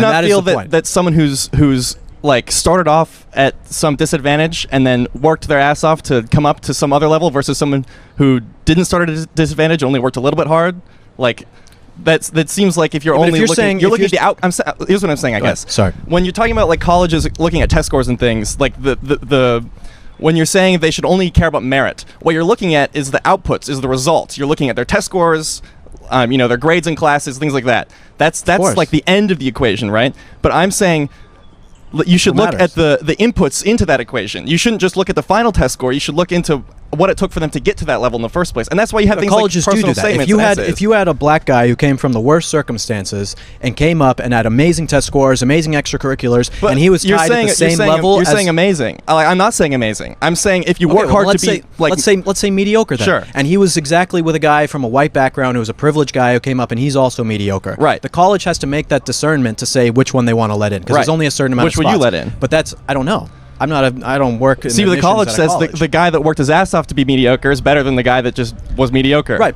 not feel the point. that someone who's like started off at some disadvantage and then worked their ass off to come up to some other level versus someone who didn't start at a disadvantage, only worked a little bit hard, like that seems like if you're Yeah, but only if you're looking, saying- you're if looking at you're the out. Here's what I'm saying. I Go ahead. guess. Sorry. When you're talking about like colleges looking at test scores and things, like the when you're saying they should only care about merit, what you're looking at is the outputs, is the results. You're looking at their test scores, their grades in classes, things like that. That's course. like the end of the equation, right? But I'm saying you should look matters. at the inputs into that equation. You shouldn't just look at the final test score. You should look into what it took for them to get to that level in the first place. And that's why you have But things colleges like do personal that. statements If you and had essays. if you had a black guy who came from the worst circumstances and came up and had amazing test scores, amazing extracurriculars, But and he was you're tied saying, at the same you're saying, level You're as saying amazing. I'm not saying amazing. I'm saying if you Okay, work well, hard let's to be say, like let's say mediocre then. Sure. And he was exactly with a guy from a white background who was a privileged guy who came up and he's also mediocre. Right. The college has to make that discernment to say which one they want to let in because Right. there's only a certain amount Which of would you spots. let in? But that's I don't know. I don't work in See, the admissions college at a says college. the guy that worked his ass off to be mediocre is better than the guy that just was mediocre. Right.